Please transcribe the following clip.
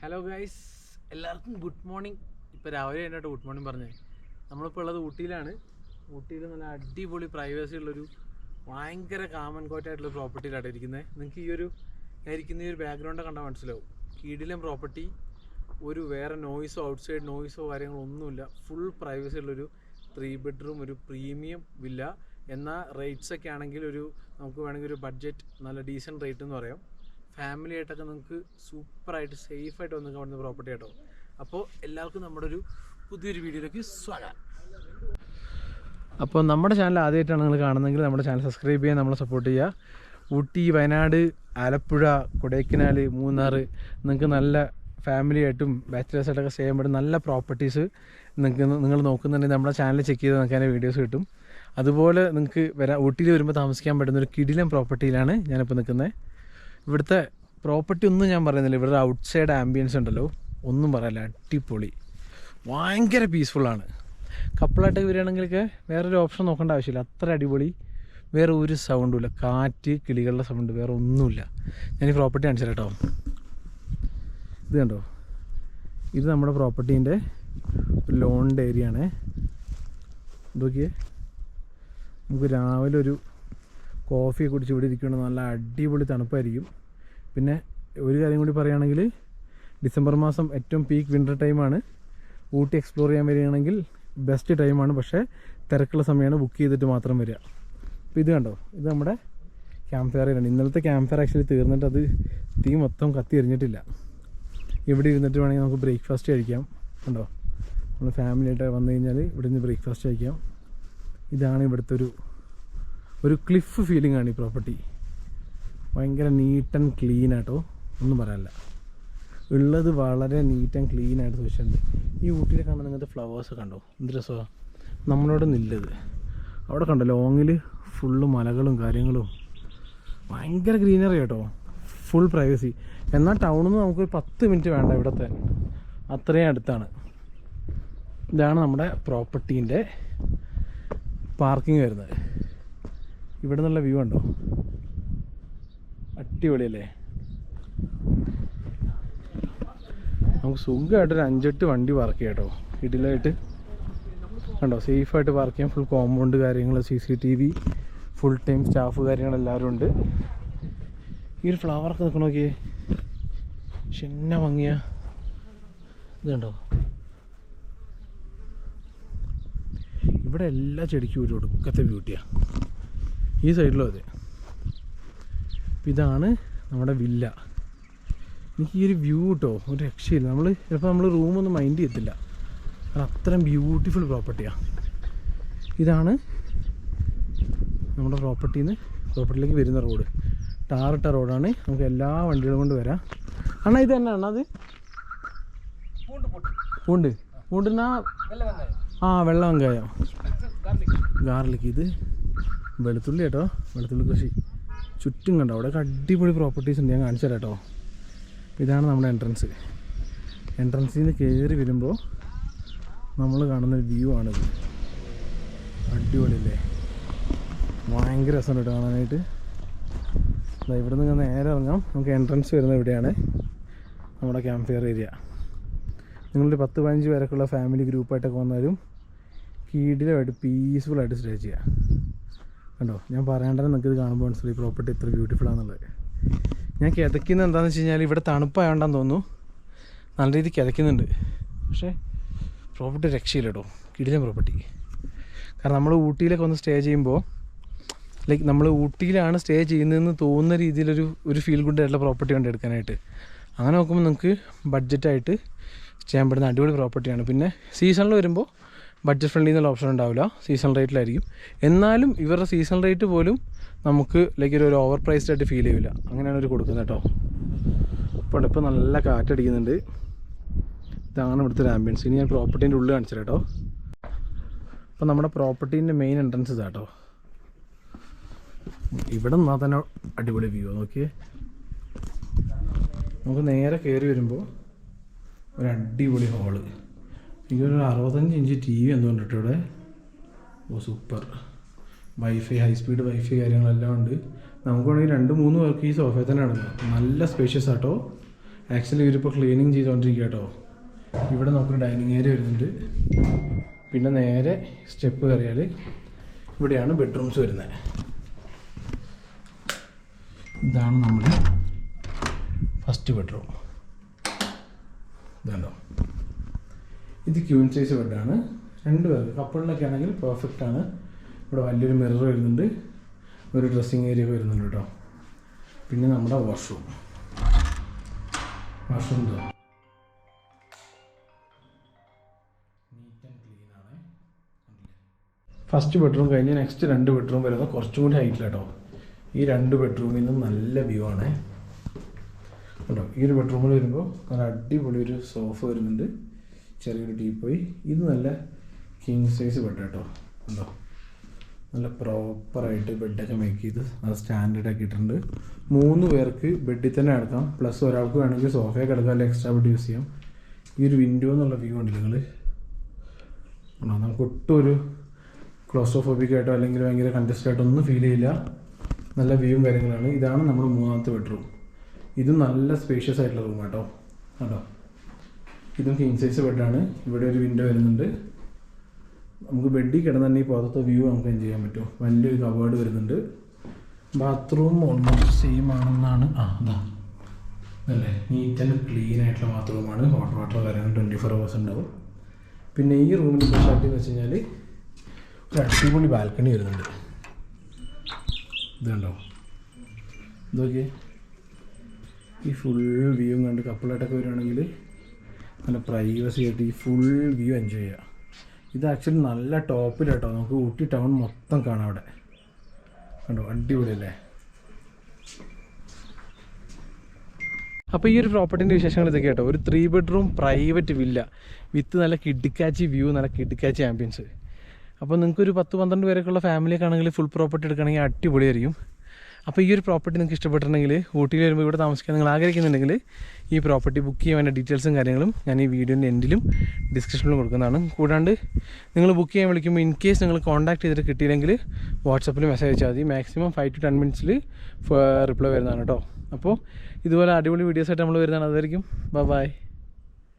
Hello guys, എല്ലാവർക്കും good morning. ഇപ്പോൾ രാവിലെ ആയിട്ട് ഗുഡ് മോർണിംഗ് പറഞ്ഞേ. നമ്മളിപ്പോൾ ഉള്ളത് ഊട്ടിയിലാണ്. ഊട്ടിയിൽ നല്ല അടിപൊളി പ്രൈവസി ഉള്ളൊരു ഭയങ്കര കാമൻ കോട്ടായിട്ടുള്ള പ്രോപ്പർട്ടിയിലാണ് ഇരിക്കുന്നത്. നിങ്ങൾക്ക് ഈ ഒരു ബാക്ക്ഗ്രൗണ്ട് കണ്ടാൽ മനസ്സിലാവും. കീടിലം പ്രോപ്പർട്ടി, ഒരു വേറെ നോയ്സോ ഔട്ട്സൈഡ് നോയ്സോ കാര്യങ്ങളോ ഒന്നുമില്ല. ഫുൾ പ്രൈവസി ഉള്ളൊരു 3 ബെഡ്റൂം ഒരു പ്രീമിയം വില്ല. എന്നാൽ റേറ്റ്സൊക്കെ ആണെങ്കിൽ നമുക്ക് വേണമെങ്കിൽ ഒരു ബഡ്ജറ്റ് നല്ല ഡീസൻറ്റ് റേറ്റ് എന്ന് പറയാം. ഫാമിലി ആയിട്ടൊക്കെ നിങ്ങൾക്ക് സൂപ്പറായിട്ട് സേഫായിട്ട് വന്ന് കാണുന്ന പ്രോപ്പർട്ടി കേട്ടോ. അപ്പോൾ എല്ലാവർക്കും നമ്മുടെ ഒരു പുതിയൊരു വീഡിയോയിലേക്ക് സ്വാഗതം. അപ്പോൾ നമ്മുടെ ചാനൽ ആദ്യമായിട്ടാണ് നിങ്ങൾ കാണുന്നതെങ്കിൽ നമ്മുടെ ചാനൽ സബ്സ്ക്രൈബ് ചെയ്യാൻ നമ്മളെ സപ്പോർട്ട് ചെയ്യുക. ഊട്ടി, വയനാട്, ആലപ്പുഴ, കൊടൈക്കനാൽ, മൂന്നാർ നിങ്ങൾക്ക് നല്ല ഫാമിലി ആയിട്ടും ബാച്ചിലേഴ്സായിട്ടൊക്കെ സ്റ്റേ ചെയ്യാൻ പറ്റും നല്ല പ്രോപ്പർട്ടീസ് നിങ്ങൾ നോക്കുന്നുണ്ടെങ്കിൽ നമ്മുടെ ചാനൽ ചെക്ക് ചെയ്ത് നമുക്ക് അതിൻ്റെ വീഡിയോസ് കിട്ടും. അതുപോലെ നിങ്ങൾക്ക് ഊട്ടിയിൽ വരുമ്പോൾ താമസിക്കാൻ പറ്റുന്ന ഒരു കിടിലം പ്രോപ്പർട്ടിയിലാണ് ഞാനിപ്പോൾ നിൽക്കുന്നത്. ഇവിടുത്തെ പ്രോപ്പർട്ടി ഒന്നും ഞാൻ പറയുന്നില്ല. ഇവിടുത്തെ ഔട്ട്സൈഡ് ആംബിയൻസ് ഉണ്ടല്ലോ, ഒന്നും പറയല്ല, അടിപൊളി, ഭയങ്കര പീസ്ഫുള്ളാണ്. കപ്പിളായിട്ടൊക്കെ വരികയാണെങ്കിലൊക്കെ വേറൊരു ഓപ്ഷൻ നോക്കേണ്ട ആവശ്യമില്ല. അത്ര അടിപൊളി, വേറെ ഒരു സൗണ്ടും ഇല്ല. കാറ്റ്, കിളികളുടെ സൗണ്ട്, വേറെ ഒന്നുമില്ല. ഞാൻ ഈ പ്രോപ്പർട്ടി കാണിച്ചു കേട്ടോ. ഇത് കണ്ടോ, ഇത് നമ്മുടെ പ്രോപ്പർട്ടീൻ്റെ ഒരു ലോണിൻ്റെ ഏരിയ ആണ്. ഇതൊക്കെ നമുക്ക് രാവിലെ ഒരു കോഫി കുടിച്ച് ഇവിടെ ഇരിക്കുകയാണെങ്കിൽ നല്ല അടിപൊളി തണുപ്പായിരിക്കും. പിന്നെ ഒരു കാര്യം കൂടി പറയുകയാണെങ്കിൽ ഡിസംബർ മാസം ഏറ്റവും പീക്ക് വിൻ്റർ ടൈമാണ്. ഊട്ടി എക്സ്പ്ലോർ ചെയ്യാൻ വരികയാണെങ്കിൽ ബെസ്റ്റ് ടൈമാണ്. പക്ഷേ തിരക്കുള്ള സമയമാണ്, ബുക്ക് ചെയ്തിട്ട് മാത്രം വരിക. അപ്പോൾ ഇത് കണ്ടോ, ഇത് നമ്മുടെ ക്യാമ്പ് ഫയറാണ്. ഇന്നലത്തെ ക്യാമ്പ് ഫയർ ആക്ച്വലി തീർന്നിട്ട് അത് തീ മൊത്തം കത്തി എറിഞ്ഞിട്ടില്ല. ഇവിടെ ഇരുന്നിട്ട് വേണമെങ്കിൽ നമുക്ക് ബ്രേക്ക്ഫാസ്റ്റ് കഴിക്കാം. കണ്ടോ, നമ്മൾ ഫാമിലി ആയിട്ട് വന്നു കഴിഞ്ഞാൽ ഇവിടെ നിന്ന് ബ്രേക്ക്ഫാസ്റ്റ് കഴിക്കാം. ഇതാണ് ഇവിടുത്തെ ഒരു ക്ലിഫ് ഫീലിംഗ് ആണ് ഈ പ്രോപ്പർട്ടി. ഭയങ്കര നീറ്റ് ആൻഡ് ക്ലീൻ ആട്ടോ, ഒന്നും പറയാനില്ല. ഉള്ളത് വളരെ നീറ്റ് ആൻഡ് ക്ലീൻ ആയിട്ട് സൂക്ഷിച്ചിട്ടുണ്ട്. ഈ ഊട്ടിയിൽ കാണുന്ന ഇങ്ങനത്തെ ഫ്ലവേഴ്സ് കണ്ടോ, എന്ത് രസമാണ്. നമ്മളോട് നില്ലത് അവിടെ കണ്ടോ, ലോങ്ങിൽ ഫുള്ള് മലകളും കാര്യങ്ങളും, ഭയങ്കര ഗ്രീനറി കേട്ടോ, ഫുൾ പ്രൈവസി. എന്നാൽ ടൗണിൽ നിന്ന് നമുക്കൊരു 10 മിനിറ്റ് വേണ്ട, ഇവിടുത്തെ അത്രയും അടുത്താണ്. ഇതാണ് നമ്മുടെ പ്രോപ്പർട്ടീൻ്റെ പാർക്കിംഗ് വരുന്നത്. ഇവിടെ നിന്നുള്ള വ്യൂ ഉണ്ടോ, അടിപൊളിയല്ലേ. നമുക്ക് സുഖമായിട്ടൊരു 5-8 വണ്ടി പാർക്ക് ചെയ്യാം കേട്ടോ, ഇതിലായിട്ട് കണ്ടോ, സേഫായിട്ട് പാർക്ക് ചെയ്യാം. ഫുൾ കോമ്പൗണ്ട് കാര്യങ്ങൾ, CCTV, ഫുൾ ടൈം സ്റ്റാഫ് കാര്യങ്ങളെല്ലാവരും ഉണ്ട്. ഈ ഒരു ഫ്ലവറൊക്കെ നിൽക്കണ നോക്കിയേ, ശെന്ന ഭംഗിയ. ഇത് കണ്ടോ, ഇവിടെ എല്ലാ ചെടിക്കും ഒരു ഒടുക്കത്തെ ബ്യൂട്ടിയാണ്. ഈ സൈഡിലും അതെ. ഇതാണ് നമ്മുടെ വില്ല. എനിക്ക് ഈ ഒരു വ്യൂ കേട്ടോ ഒരു രക്ഷയില്ല. നമ്മൾ റൂമൊന്നും മൈൻഡ് ചെയ്യത്തില്ല, അത് അത്രയും ബ്യൂട്ടിഫുൾ പ്രോപ്പർട്ടിയാണ്. ഇതാണ് നമ്മുടെ പ്രോപ്പർട്ടിയിലേക്ക് വരുന്ന റോഡ്. ടാറിട്ട റോഡാണ്, നമുക്ക് എല്ലാ വണ്ടികളും കൊണ്ട് വരാം. അണ്ണാ ഇത് തന്നെ അണ്ണാ, അത് പൂണ്ടിനാ വെള്ള വെങ്കായം, ഗാർലിക്, ഇത് വെളുത്തുള്ളി കേട്ടോ, വെളുത്തുള്ളി കൃഷി ചുറ്റും കണ്ടോ. അവിടെ അടിപൊളി പ്രോപ്പർട്ടീസ് ഉണ്ട്, ഞാൻ കാണിച്ചു തരാം കേട്ടോ. ഇതാണ് നമ്മുടെ എൻട്രൻസിൽ നിന്ന് കയറി വരുമ്പോൾ നമ്മൾ കാണുന്ന വ്യൂ ആണിത്. അടിപൊളിയല്ലേ, ഭയങ്കര രസമുണ്ട് കേട്ടോ കാണാനായിട്ട്. ഇവിടെ നിന്ന് നേരെ ഇറങ്ങാം. നമുക്ക് എൻട്രൻസ് വരുന്നത് ഇവിടെയാണ്, നമ്മുടെ ക്യാമ്പ് ഫയർ ഏരിയ. നിങ്ങളൊരു 10-15 പേരൊക്കെയുള്ള ഫാമിലി ഗ്രൂപ്പായിട്ടൊക്കെ വന്നാലും കീടിലുമായിട്ട് പീസ്ഫുള്ളായിട്ട് സ്റ്റേ ചെയ്യാം. കണ്ടോ, ഞാൻ പറയാണ്ടത് നിങ്ങൾക്ക് ഇത് കാണുമ്പോൾ മനസ്സിലായി പ്രോപ്പർട്ടി എത്ര ബ്യൂട്ടിഫുള്ളാണെന്നുള്ളത്. ഞാൻ കിതയ്ക്കുന്നത് എന്താണെന്ന് വെച്ച് കഴിഞ്ഞാൽ ഇവിടെ തണുപ്പായോണ്ടാന്ന് തോന്നുന്നു, നല്ല രീതിയിൽ കിതയ്ക്കുന്നുണ്ട്. പക്ഷേ പ്രോപ്പർട്ടി രക്ഷയില്ല കേട്ടോ, കിടിലൻ പ്രോപ്പർട്ടി. കാരണം നമ്മൾ ഊട്ടിയിലൊക്കെ വന്ന് സ്റ്റേ ചെയ്യുമ്പോൾ നമ്മൾ ഊട്ടിയിലാണ് സ്റ്റേ ചെയ്യുന്നതെന്ന് തോന്നുന്ന രീതിയിലൊരു ഫീൽ ഗുഡ് ആയിട്ടുള്ള പ്രോപ്പർട്ടി ഉണ്ട് എടുക്കാനായിട്ട്. അങ്ങനെ നോക്കുമ്പോൾ നിങ്ങൾക്ക് ബഡ്ജറ്റായിട്ട് ചെയ്യാൻ പറ്റുന്ന അടിപൊളി പ്രോപ്പർട്ടിയാണ്. പിന്നെ സീസണിൽ വരുമ്പോൾ ബഡ്ജറ്റ് ഫ്രണ്ട്ലി എന്നുള്ള ഓപ്ഷൻ ഉണ്ടാവില്ല, സീസണൽ റേറ്റിലായിരിക്കും. എന്നാലും ഇവരുടെ സീസണൽ റേറ്റ് പോലും നമുക്ക് ഒരു ഓവർ പ്രൈസ്ഡ് ആയിട്ട് ഫീൽ ചെയ്യില്ല. അങ്ങനെയാണ് അവർ കൊടുക്കുന്നത് കേട്ടോ. ഇപ്പോൾ നല്ല കാറ്റടിക്കുന്നുണ്ട്. ഇതാണ് ഇവിടുത്തെ ഒരു ആംബിയൻസ്. ഇനി ഞാൻ പ്രോപ്പർട്ടീൻ്റെ ഉള്ളിൽ കാണിച്ചു കേട്ടോ. അപ്പോൾ നമ്മുടെ പ്രോപ്പർട്ടീൻ്റെ മെയിൻ എൻട്രൻസ് ഇതാട്ടോ. ഇവിടെ നിന്നാൽ തന്നെ അടിപൊളി വ്യൂ നോക്കിയേ. നമുക്ക് നേരെ കയറി വരുമ്പോൾ ഒരു അടിപൊളി ഹോള്. എനിക്കൊരു 65 ഇഞ്ച് TV എന്തുകൊണ്ട് കേട്ടോ ഇവിടെ. Oh super, wifi, high speed wifi കാര്യങ്ങളെല്ലാം ഉണ്ട്. നമുക്ക് വേണമെങ്കിൽ 2-3 പേർക്ക് ഈ സോഫയിൽ തന്നെ കിടക്കാം. നല്ല സ്പേഷ്യസ് ആട്ടോ. ആക്ച്വലി ഇവരിപ്പോൾ ക്ലീനിങ് ചെയ്തുകൊണ്ടിരിക്കുക കേട്ടോ. ഇവിടെ നമുക്കൊരു ഡൈനിങ് ഏരിയ വരുന്നുണ്ട്. പിന്നെ നേരെ സ്റ്റെപ്പ് കയറിയാൽ ഇവിടെയാണ് ബെഡ്റൂംസ് വരുന്നത്. ഇതാണ് നമ്മുടെ ഫസ്റ്റ് ബെഡ്റൂം. ഇതുണ്ടോ, ഇത് ക്യൂൻ സൈസ് ബെഡാണ്. 2 പേർക്ക് കപ്പിളിനൊക്കെ ആണെങ്കിൽ പെർഫെക്റ്റ് ആണ്. ഇവിടെ വലിയൊരു മിറർ വരുന്നുണ്ട്, ഒരു ഡ്രസ്സിങ് ഏരിയ വരുന്നുണ്ട് കേട്ടോ. പിന്നെ നമ്മുടെ വാഷ്റൂം നീറ്റ് ആൻഡ് ക്ലീൻ ആണ്. ഫസ്റ്റ് ബെഡ്റൂം കഴിഞ്ഞ് നെക്സ്റ്റ് 2 ബെഡ്റൂം വരുന്നത് കുറച്ചും കൂടി ഹൈറ്റിലാട്ടോ. ഈ 2 ബെഡ്റൂമിൽ നിന്നും നല്ല വ്യൂ ആണ് കേട്ടോ. ഈ ഒരു ബെഡ്റൂമിൽ വരുമ്പോൾ നല്ല അടിപൊളി ഒരു സോഫ വരുന്നുണ്ട്, ചെറിയൊരു ടീപ്പോയി. ഇത് നല്ല കിങ് സൈസ് ബെഡ് കേട്ടോ. ഉണ്ടോ, നല്ല പ്രോപ്പറായിട്ട് ബെഡൊക്കെ മേക്ക് ചെയ്ത് നല്ല സ്റ്റാൻഡേർഡ് ആക്കിയിട്ടുണ്ട്. 3 പേർക്ക് ബെഡിൽ തന്നെ കിടക്കാം, പ്ലസ് ഒരാൾക്ക് വേണമെങ്കിൽ സോഫയെ കിടക്കാം, അല്ലെങ്കിൽ എക്സ്ട്രാ ബെഡ് യൂസ് ചെയ്യാം. ഈ ഒരു വിൻഡോ എന്നുള്ള വ്യൂ ഉണ്ട് നിങ്ങൾ. നമുക്ക് ഒട്ടും ഒരു ക്ലോസ്ട്രോഫോബിക് ആയിട്ടോ അല്ലെങ്കിൽ ഭയങ്കര കൺജസ്റ്റഡ് ആയിട്ടോ ഒന്നും ഫീൽ ചെയ്യില്ല. നല്ല വ്യൂവും കാര്യങ്ങളാണ്. ഇതാണ് നമ്മുടെ 3ാമത്തെ ബെഡ്റൂം. ഇതും നല്ല സ്പേഷ്യസ് ആയിട്ടുള്ള റൂം കേട്ടോ. കേട്ടോ, ഇതും കിങ് സൈസ് ബെഡാണ്. ഇവിടെ ഒരു വിൻഡോ വരുന്നുണ്ട്. നമുക്ക് ബെഡിൽ കിടന്ന് തന്നെ ഈ പുറത്തെ വ്യൂ നമുക്ക് എൻജോയ് ചെയ്യാൻ പറ്റും. വലിയൊരു കബേർഡ് വരുന്നുണ്ട്. ബാത്റൂം ഓൾമോസ്റ്റ് സെയിം ആണെന്നാണ്. അതാ അല്ലേ, നീറ്റ് ആൻഡ് ക്ലീൻ ആയിട്ടുള്ള ബാത്റൂമാണ്. ഹോട്ട് വാട്ടർ കാര്യങ്ങൾ 24 hours ഉണ്ടാവും. പിന്നെ ഈ റൂമിൻ്റെ സ്പെഷ്യാലിറ്റി എന്ന് വെച്ച് കഴിഞ്ഞാൽ ഒരു അടിപൊളി ബാൽക്കണി വരുന്നുണ്ട്. ഇതുണ്ടോ, ഇതൊക്കെ ഈ ഫുൾ വ്യൂ കണ്ട് കപ്പിളായിട്ടൊക്കെ വരുവാണെങ്കിൽ നല്ല പ്രൈവസി ആയിട്ട് ഈ ഫുൾ വ്യൂ എൻജോയ് ചെയ്യാം. ഇത് ആക്ച്വലി നല്ല ടോപ്പിലാട്ടോ, നമുക്ക് ഊട്ടി ടൗൺ മൊത്തം കാണാം അവിടെ. കണ്ടോ, അടിപൊളിയല്ലേ. അപ്പോൾ ഈ ഒരു പ്രോപ്പർട്ടിൻ്റെ വിശേഷങ്ങൾ ഇതൊക്കെ കേട്ടോ. ഒരു 3 ബെഡ്റൂം പ്രൈവറ്റ് വില്ല വിത്ത് നല്ല കിടുക്കാച്ചി വ്യൂ, നല്ല കിടുക്കാച്ചി ആംബിയൻസ്. അപ്പോൾ നിങ്ങൾക്കൊരു 10-12 പേരൊക്കെയുള്ള ഫാമിലിയൊക്കെ ആണെങ്കിൽ ഫുൾ പ്രോപ്പർട്ടി എടുക്കുകയാണെങ്കിൽ അടിപൊളിയായിരിക്കും. അപ്പോൾ ഈ ഒരു പ്രോപ്പർട്ടി നിങ്ങൾക്ക് ഇഷ്ടപ്പെട്ടിട്ടുണ്ടെങ്കിൽ, ഊട്ടിയിൽ വരുമ്പോൾ ഇവിടെ താമസിക്കാൻ നിങ്ങൾ ആഗ്രഹിക്കുന്നുണ്ടെങ്കിൽ ഈ പ്രോപ്പർട്ടി ബുക്ക് ചെയ്യാൻ വേണ്ട ഡീറ്റെയിൽസും കാര്യങ്ങളും ഞാൻ ഈ വീഡിയോൻ്റെ എൻഡിലും ഡിസ്ക്രിപ്ഷനിലും കൊടുക്കുന്നതാണ്. കൂടാണ്ട് നിങ്ങൾ ബുക്ക് ചെയ്യാൻ വിളിക്കുമ്പോൾ ഇൻ കേസ് നിങ്ങൾ കോൺടാക്ട് ചെയ്തിട്ട് കിട്ടിയില്ലെങ്കിൽ വാട്സപ്പിൽ മെസ്സേജ് അയച്ചാൽ മതി. മാക്സിമം 5 to 10 minutes റിപ്ലൈ വരുന്നതാണ് കേട്ടോ. അപ്പോൾ ഇതുപോലെ അടിപൊളി വീഡിയോസായിട്ട് നമ്മൾ വരുന്നതാണ്. അതായിരിക്കും. ബൈ.